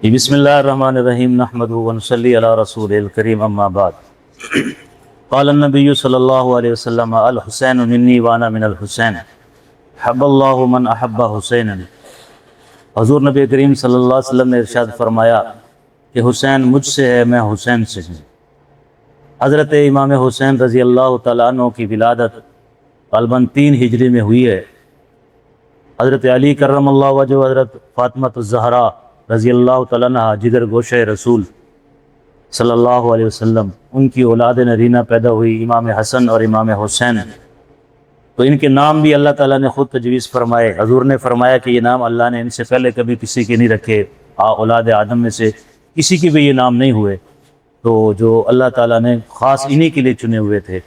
بسم اللہ الرحمن الرحیم نحمدہ ونصلی علی رسول الکریم اما بعد قال النبی صلی اللہ علیہ وسلم الحسین منی وانا من الحسین حب اللہ من احب حسین۔ حضور نبی کریم صلی اللہ علیہ وسلم نے ارشاد فرمایا کہ حسین مجھ سے ہے، میں حسین سے ہوں۔ حضرت امام حسین رضی اللہ تعالیٰ عنہ کی ولادت غالباً 3 ہجری میں ہوئی ہے۔ حضرت علی کرم اللہ وجہ، حضرت فاطمہ الزہرا رضی اللہ تعالیٰ عنہ جگر گوشہ رسول صلی اللہ علیہ وسلم، ان کی اولاد نرینہ پیدا ہوئی امام حسن اور امام حسین، تو ان کے نام بھی اللہ تعالیٰ نے خود تجویز فرمائے۔ حضور نے فرمایا کہ یہ نام اللہ نے ان سے پہلے کبھی کسی کے نہیں رکھے، اولاد آدم میں سے کسی کے بھی یہ نام نہیں ہوئے، تو جو اللہ تعالیٰ نے خاص انہی کے لیے چنے ہوئے تھے،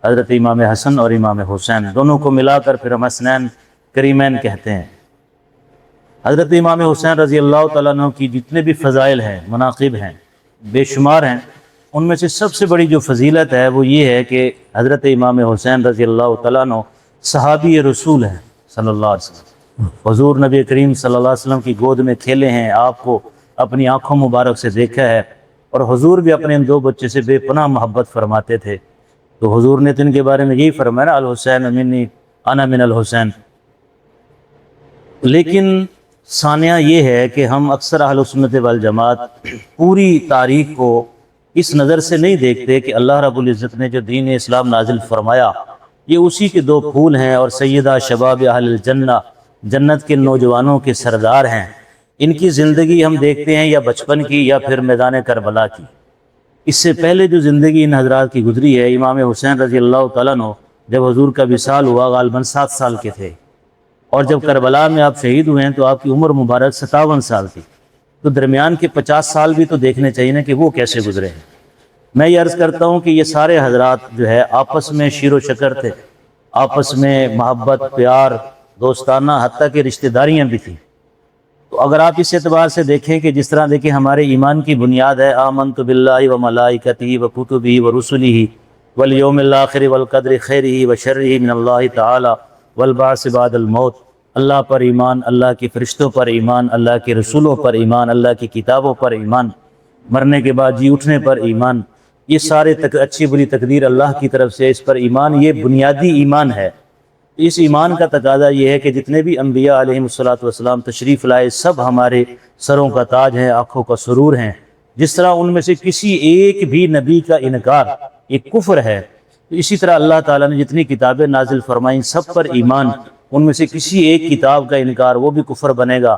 حضرت امام حسن اور امام حسین، دونوں کو ملا کر پھر ہم حسنین کریمین کہتے ہیں۔ حضرت امام حسین رضی اللہ تعالیٰ عنہ کی جتنے بھی فضائل ہیں، مناقب ہیں، بے شمار ہیں۔ ان میں سے سب سے بڑی جو فضیلت ہے وہ یہ ہے کہ حضرت امام حسین رضی اللہ تعالیٰ عنہ صحابی رسول ہیں صلی اللہ علیہ وسلم۔ حضور نبی کریم صلی اللہ علیہ وسلم کی گود میں کھیلے ہیں، آپ کو اپنی آنکھوں مبارک سے دیکھا ہے، اور حضور بھی اپنے ان 2 بچے سے بے پناہ محبت فرماتے تھے۔ تو حضور نے تو ان کے بارے میں یہی فرمایا نا، الحسین منی انا من الحسین۔ لیکن ثانیہ یہ ہے کہ ہم اکثر اہل سنت والجماعت پوری تاریخ کو اس نظر سے نہیں دیکھتے کہ اللہ رب العزت نے جو دین اسلام نازل فرمایا یہ اسی کے 2 پھول ہیں، اور سیدہ شباب اہل الجنہ، جنت کے نوجوانوں کے سردار ہیں۔ ان کی زندگی ہم دیکھتے ہیں یا بچپن کی یا پھر میدان کربلا کی۔ اس سے پہلے جو زندگی ان حضرات کی گزری ہے، امام حسین رضی اللہ تعالیٰ عنہ جب حضور کا وصال ہوا غالباً 7 سال کے تھے، اور جب کربلا میں آپ شہید ہوئے ہیں تو آپ کی عمر مبارک 57 سال تھی، تو درمیان کے 50 سال بھی تو دیکھنے چاہیے نا کہ وہ کیسے گزرے ہیں۔ میں یہ عرض کرتا ہوں کہ یہ سارے حضرات جو ہے آپس میں شیر و شکر تھے، آپس میں محبت، پیار، دوستانہ، حتیٰ کہ رشتہ داریاں بھی تھیں۔ تو اگر آپ اس اعتبار سے دیکھیں کہ جس طرح دیکھیں ہمارے ایمان کی بنیاد ہے آمنت باللہ و ملائکتہ و کتبہ و رسلہ والیوم الآخر والقدر خیرہ و شرہ من اللہ تعالی والبعث بعد الموت، اللہ پر ایمان، اللہ کے فرشتوں پر ایمان، اللہ کے رسولوں پر ایمان، اللہ کی کتابوں پر ایمان، مرنے کے بعد جی اٹھنے پر ایمان، یہ سارے اچھی بری تقدیر اللہ کی طرف سے، اس پر ایمان، یہ بنیادی ایمان ہے۔ اس ایمان کا تقاضا یہ ہے کہ جتنے بھی انبیاء علیہ السلام تشریف لائے سب ہمارے سروں کا تاج ہیں، آنکھوں کا سرور ہیں۔ جس طرح ان میں سے کسی ایک بھی نبی کا انکار یہ کفر ہے، تو اسی طرح اللہ تعالیٰ نے جتنی کتابیں نازل فرمائیں سب پر ایمان، ان میں سے کسی ایک کتاب کا انکار وہ بھی کفر بنے گا۔